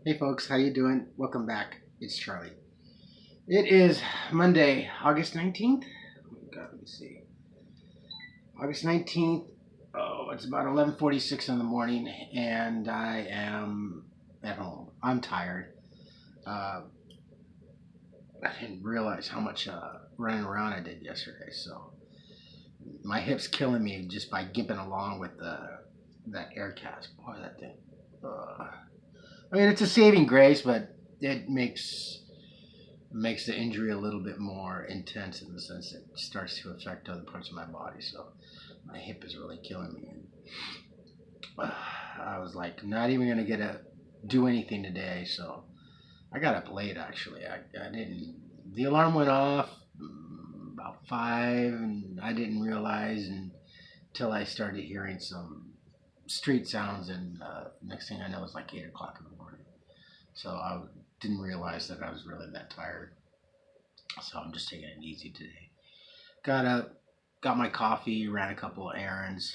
Hey folks, how you doing? Welcome back. It's Charlie. It is Monday, August 19th. Oh my God, let me see. August 19th. Oh, it's about 11:46 in the morning and I am at home. I'm tired. Uh, I didn't realize how much running around I did yesterday, so my hip's killing me just by gimping along with that air cast. Boy, that thing. Uh, I mean, it's a saving grace, but it makes the injury a little bit more intense in the sense that it starts to affect other parts of my body. So my hip is really killing me. And I was like, not even gonna get to do anything today. So I got up late actually. I didn't. The alarm went off about 5, and I didn't realize until I started hearing some street sounds, and next thing I know, it was like 8 o'clock in the morning. So I didn't realize that I was really that tired. So I'm just taking it easy today. Got up, got my coffee, ran a couple of errands.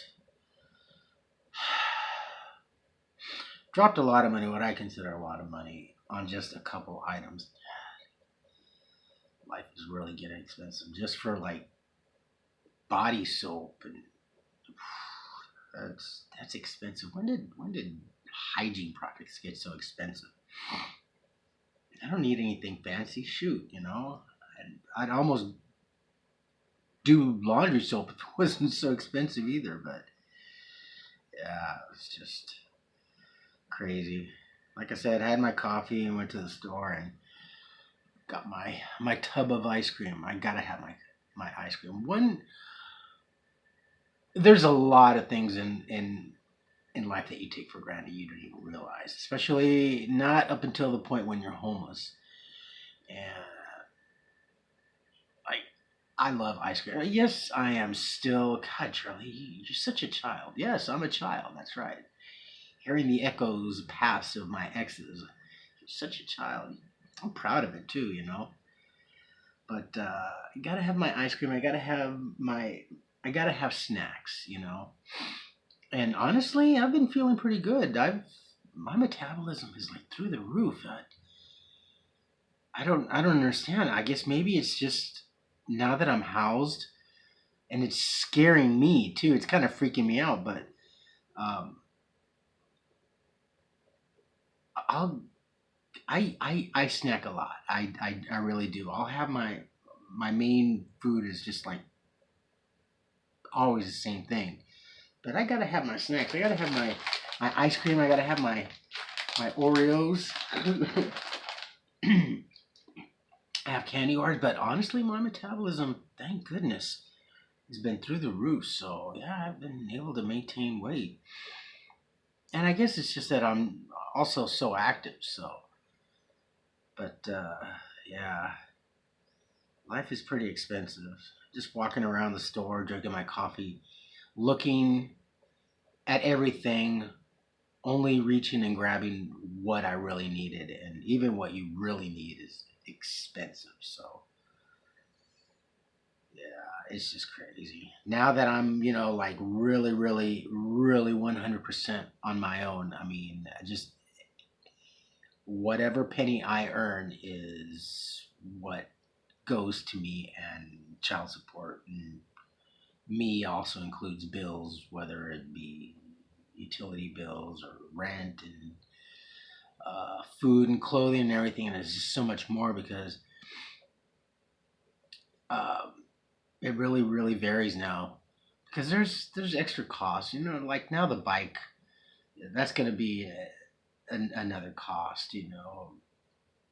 Dropped a lot of money, what I consider a lot of money, on just a couple items. Life is really getting expensive. Just for like body soap, and that's expensive. When did hygiene products get so expensive? I don't need anything fancy. Shoot, I'd almost do laundry soap if it wasn't so expensive either. But yeah, it's just crazy. Like I said, I had my coffee and went to the store and got my tub of ice cream. I gotta have my ice cream. There's a lot of things in life that you take for granted you don't even realize, especially not up until the point when you're homeless. And like, I love ice cream. Yes, I am still. God, Charlie, you're such a child. Yes, I'm a child. That's right. Hearing the echoes pass of my exes. You're such a child. I'm proud of it too. But I gotta have my ice cream. I gotta have snacks. And honestly, I've been feeling pretty good. My metabolism is like through the roof. I don't understand. I guess maybe it's just now that I'm housed, and it's scaring me too. It's kind of freaking me out. But um, I'll I snack a lot. I really do. I'll have my main food is just like always the same thing. But I gotta have my snacks. I gotta have my ice cream. I gotta have my Oreos. I have candy bars, but honestly, my metabolism, thank goodness, has been through the roof. So yeah, I've been able to maintain weight, and I guess it's just that I'm also so active. So, but yeah, life is pretty expensive. Just walking around the store, drinking my coffee, looking at everything, only reaching and grabbing what I really needed, and even what you really need is expensive. So yeah, it's just crazy. Now that I'm, like really, really, really 100% on my own. I mean, just whatever penny I earn is what goes to me and child support. And me also includes bills, whether it be utility bills or rent and food and clothing and everything. And it's just so much more because um, it really, really varies now. Because there's extra costs, like now the bike, that's going to be another cost.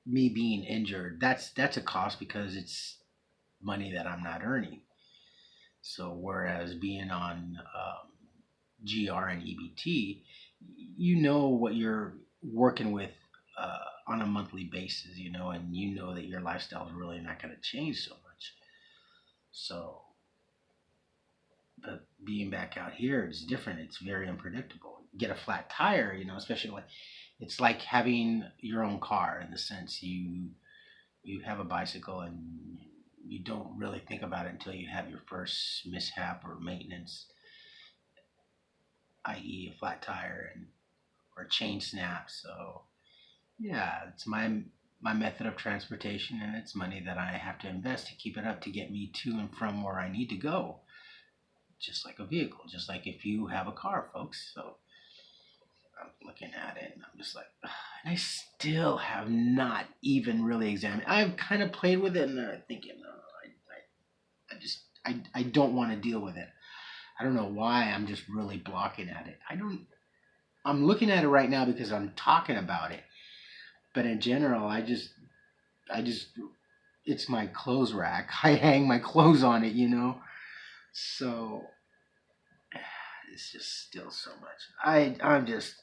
Me being injured, that's a cost because it's money that I'm not earning. So whereas being on GR and EBT, you know what you're working with on a monthly basis, and you know that your lifestyle is really not going to change so much. So, but being back out here, it's different. It's very unpredictable. Get a flat tire, especially like it's like having your own car in the sense you have a bicycle and you don't really think about it until you have your first mishap or maintenance, i.e., a flat tire and or a chain snap. So Yeah, it's my method of transportation, and it's money that I have to invest to keep it up to get me to and from where I need to go. Just like a vehicle, just like if you have a car, folks. So I'm looking at it and I'm just like, ugh, and I still have not even really examined. I've kind of played with it and I'm thinking, no, I don't want to deal with it. I don't know why. I'm just really blocking at it. I'm looking at it right now because I'm talking about it. But in general, I just, it's my clothes rack. I hang my clothes on it, you know. So it's just still so much. I'm just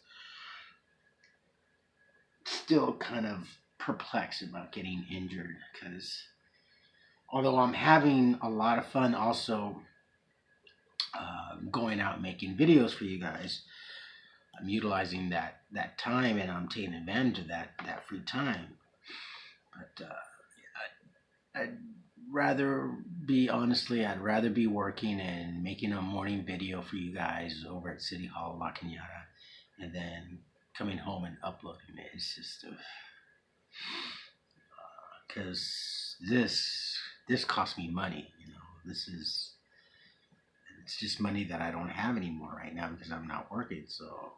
still kind of perplexed about getting injured because although I'm having a lot of fun also going out making videos for you guys, I'm utilizing that time and I'm taking advantage of that free time. But I'd rather be I'd rather be working and making a morning video for you guys over at City Hall, La Cañada, and then coming home and uploading it. It's just because this costs me money. You know, it's just money that I don't have anymore right now because I'm not working. So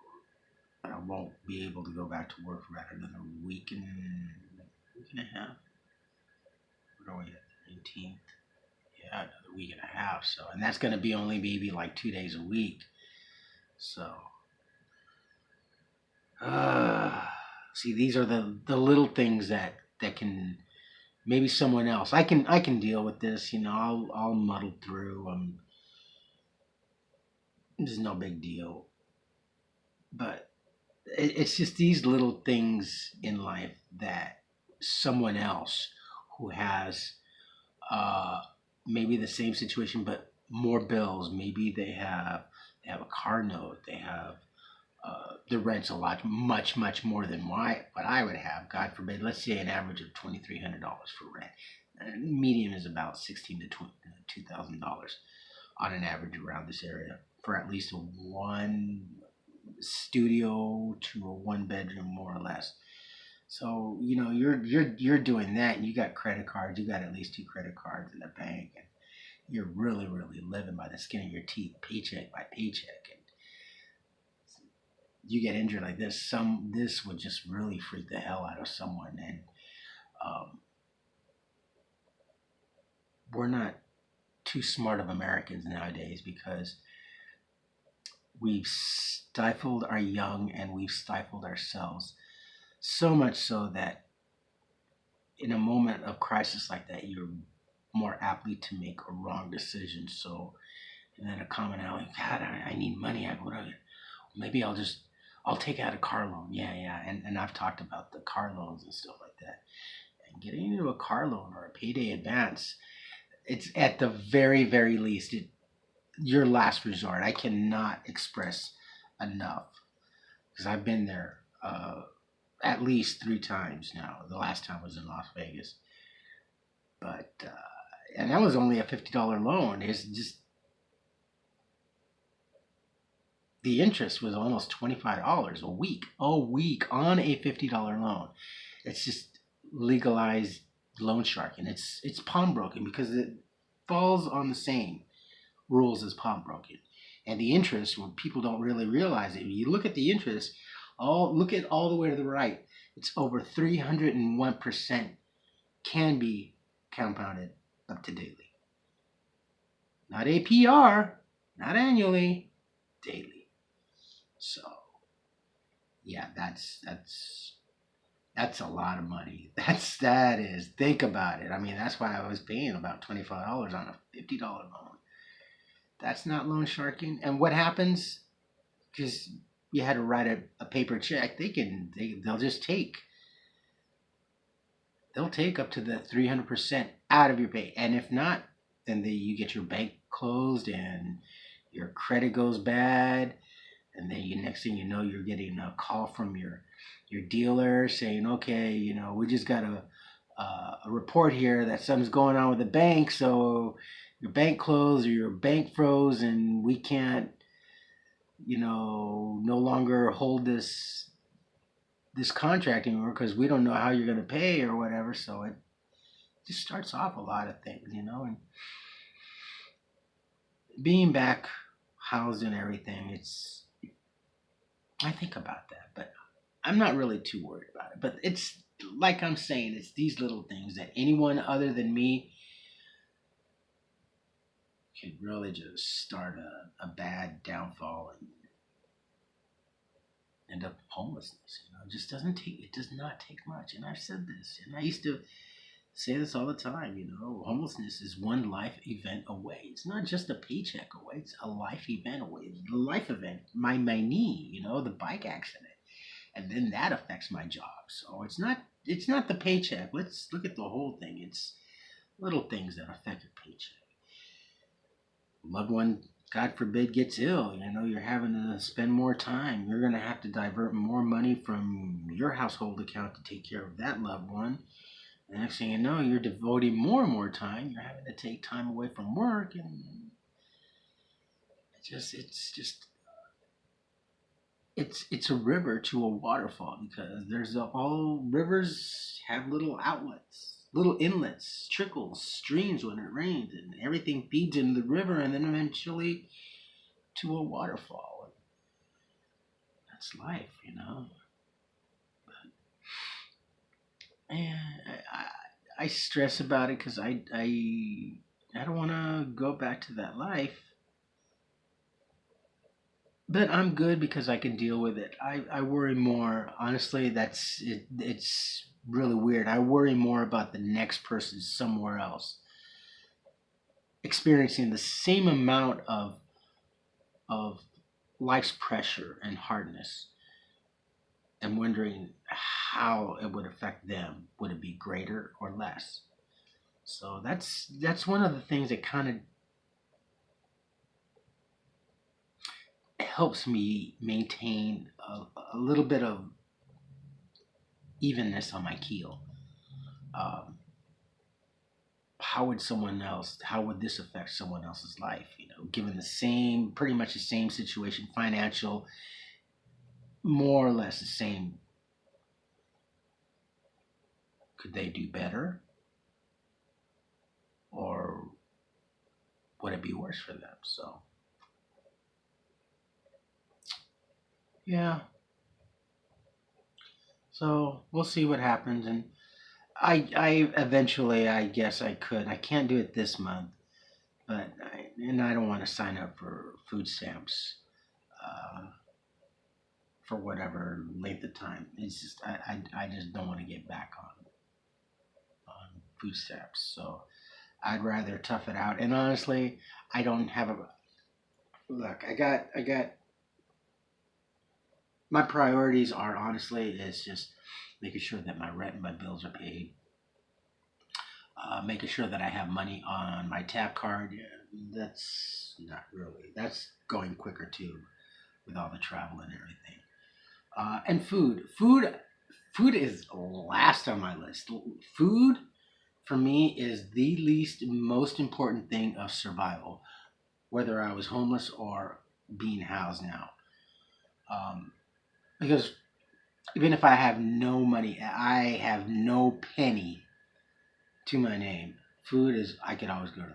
I won't be able to go back to work for about another week and a half. What are we at? 19th. Yeah, another week and a half. So, and that's going to be only maybe like 2 days a week. So, see, these are the little things that can maybe someone else. I can deal with this. You know, I'll muddle through. This is no big deal. But it's just these little things in life that someone else who has uh, maybe the same situation but more bills. Maybe they have a car note. They have the rent's a lot much more than what I would have. God forbid. Let's say an average of $2,300 for rent. Median is about $16 to $2,000 on an average around this area for at least one studio to a one bedroom, more or less. So you know you're doing that, and you got credit cards. You got at least two credit cards in the bank, and you're really living by the skin of your teeth, paycheck by paycheck. And you get injured like this would just really freak the hell out of someone. And um, we're not too smart of Americans nowadays because we've stifled our young and we've stifled ourselves so much so that in a moment of crisis like that, you're more aptly to make a wrong decision. So, and then a commonality, God, I need money. Maybe I'll take out a car loan. Yeah. And I've talked about the car loans and stuff like that. And getting into a car loan or a payday advance, it's at the very least your last resort. I cannot express enough because I've been there at least 3 times now. The last time was in Las Vegas, but and that was only a $50 loan. It's just the interest was almost $25 a week on a $50 loan. It's just legalized loan sharking. It's pawnbroking because it falls on the same rules as pawnbroking. And the interest, when people don't really realize it, when you look at the interest, look at all the way to the right. It's over 301% can be compounded up to daily. Not APR, not annually, daily. So, yeah, that's a lot of money. That is. Think about it. I mean, that's why I was paying about $25 on a $50 loan. That's not loan sharking. And what happens? Because you had to write a paper check. They'll just take. They'll take up to the 300% out of your pay. And if not, then you get your bank closed and your credit goes bad. And then next thing you know, you're getting a call from your dealer saying, okay, you know, we just got a report here that something's going on with the bank. So your bank closed or your bank froze and we can't, you know, no longer hold this this contract anymore because we don't know how you're going to pay or whatever. So it just starts off a lot of things, and being back housed and everything, I think about that, but I'm not really too worried about it. But it's like I'm saying, it's these little things that anyone other than me can really just start a bad downfall and end up homelessness. It does not take much. And I've said this, and I used to say this all the time. Homelessness is one life event away. It's not just a paycheck away. It's a life event away. The life event, my knee, the bike accident, and then that affects my job. So it's not the paycheck. Let's look at the whole thing. It's little things that affect your paycheck. Loved one, God forbid, gets ill. You're having to spend more time. You're going to have to divert more money from your household account to take care of that loved one. The next thing you know, you're devoting more and more time. You're having to take time away from work, and it's a river to a waterfall, because all rivers have little outlets, little inlets, trickles, streams when it rains, and everything feeds into the river, and then eventually to a waterfall. That's life, And I stress about it because I don't want to go back to that life. But I'm good because I can deal with it. I worry more. Honestly, that's it. It's really weird. I worry more about the next person somewhere else experiencing the same amount of life's pressure and hardness, and wondering how it would affect them. Would it be greater or less? So that's one of the things that kind of helps me maintain a little bit of evenness on my keel. Um, how would this affect someone else's life? Given pretty much the same situation, financial, more or less the same. Could they do better? Or would it be worse for them? So, yeah. So we'll see what happens. And I eventually, I guess I could. I can't do it this month, but I don't want to sign up for food stamps for whatever length of time. It's just I just don't want to get back on food stamps. So I'd rather tough it out. And honestly, I don't have a look. I got my priorities are honestly is just making sure that my rent and my bills are paid. Making sure that I have money on my tap card. Yeah, that's not really. That's going quicker too, with all the travel and everything. And food. Food is last on my list. Food for me is the least most important thing of survival, whether I was homeless or being housed now. Because even if I have no money, I have no penny to my name. Food is, I could always go to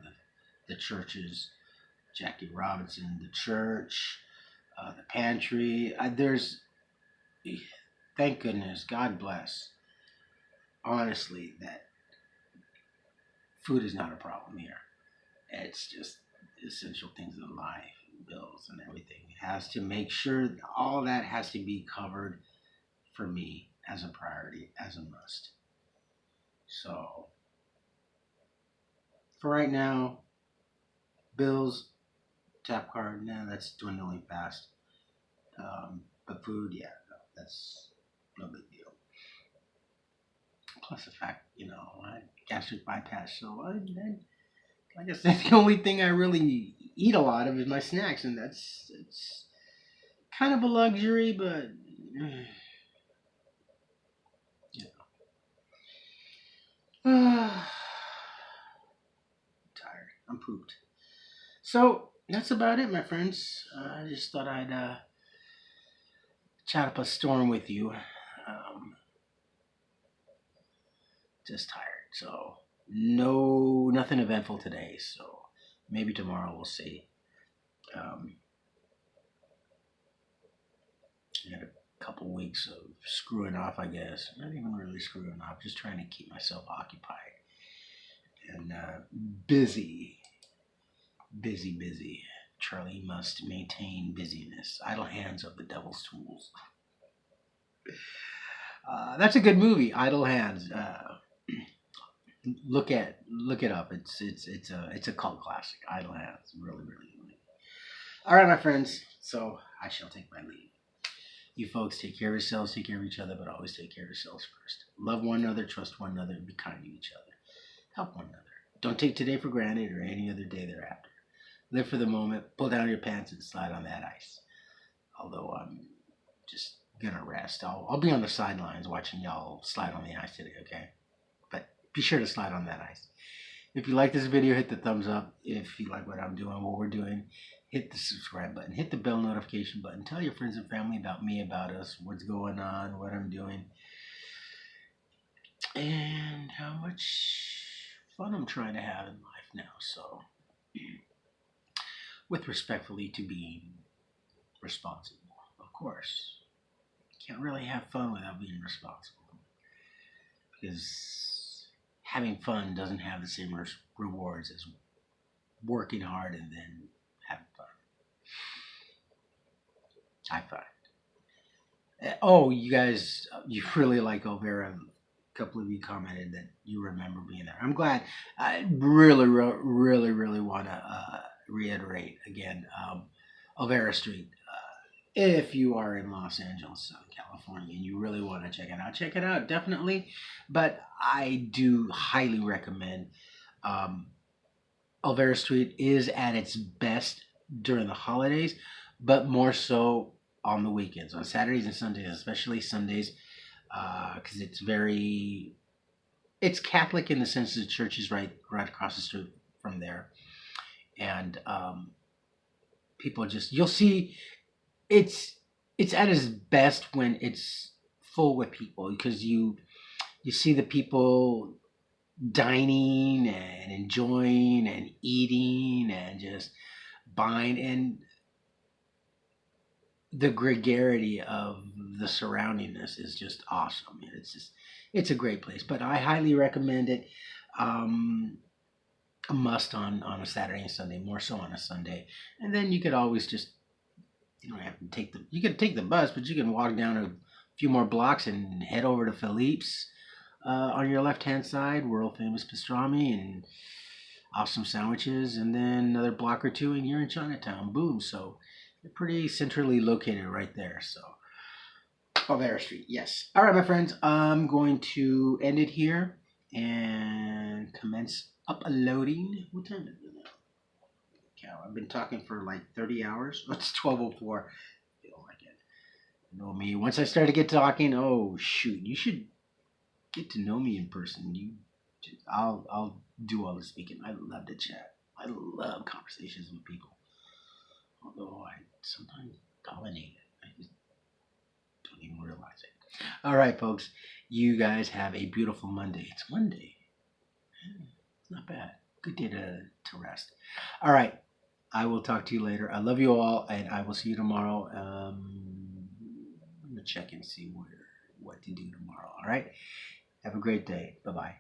the churches, Jackie Robinson, the church, the pantry. Thank goodness, God bless, honestly, that food is not a problem here. It's just essential things in life, bills and everything. It has to make sure all that has to be covered for me as a priority, as a must. So for right now, bills, tap card, nah, that's dwindling fast. But food, yeah, no, that's no big deal. Plus the fact, I gastric bypass, so like I said, the only thing I really eat a lot of is my snacks, and it's kind of a luxury, but tired. I'm pooped. So that's about it, my friends. I just thought I'd chat up a storm with you. Just tired. So nothing eventful today. So maybe tomorrow we'll see. I had a couple weeks of screwing off, I guess. Not even really screwing off, just trying to keep myself occupied and busy. Charlie must maintain busyness. Idle hands are the devil's tools. That's a good movie, Idle Hands. Look it up. It's a cult classic. Idle Hands, really good. All right, my friends. So I shall take my leave. You folks take care of yourselves, take care of each other, but always take care of yourselves first. Love one another, trust one another, and be kind to each other. Help one another. Don't take today for granted or any other day thereafter. Live for the moment, pull down your pants and slide on that ice. Although I'm just gonna rest. I'll be on the sidelines watching y'all slide on the ice today, okay? But be sure to slide on that ice. If you like this video, hit the thumbs up. If you like what I'm doing, what we're doing, hit the subscribe button, hit the bell notification button. Tell your friends and family about me, about us, what's going on, what I'm doing, and how much fun I'm trying to have in life now. So, with respectfully to being responsible, of course. Can't really have fun without being responsible, because having fun doesn't have the same rewards as working hard and then having fun. I find. Oh, you guys, you really like Elvira. A couple of you commented that you remember being there. I'm glad. I really want to reiterate again, Elvira Street. If you are in Los Angeles, Southern California, and you really want to check it out, definitely. But I do highly recommend. Elvira Street is at its best during the holidays, but more so on the weekends, on Saturdays and Sundays, especially Sundays, because it's Catholic in the sense that the church is right across the street from there, and people you'll see it's at its best when it's full with people, because you see the people dining and enjoying and eating and just buying, and the gregarity of the surroundingness is just awesome. It's a great place, but I highly recommend it. A must on a Saturday and Sunday, more so on a Sunday. And then you could always just, you don't have to you can take the bus, but you can walk down a few more blocks and head over to Philippe's on your left-hand side, world famous pastrami and awesome sandwiches, and then another block or two and you're in Chinatown. Boom. So they're pretty centrally located right there. So Elvira Street, yes. All right, my friends, I'm going to end it here and commence uploading. What time is it now? Cow, I've been talking for like 30 hours. It's 12:04. I feel like it. You know me. Once I start to get talking, oh shoot, you should get to know me in person. I'll do all the speaking. I love to chat. I love conversations with people. Although I sometimes dominate it. I just don't even realize it. All right, folks. You guys have a beautiful Monday. It's Monday. It's not bad. Good day to rest. All right. I will talk to you later. I love you all, and I will see you tomorrow. I'm going to check and see what to do tomorrow. All right? Have a great day. Bye-bye.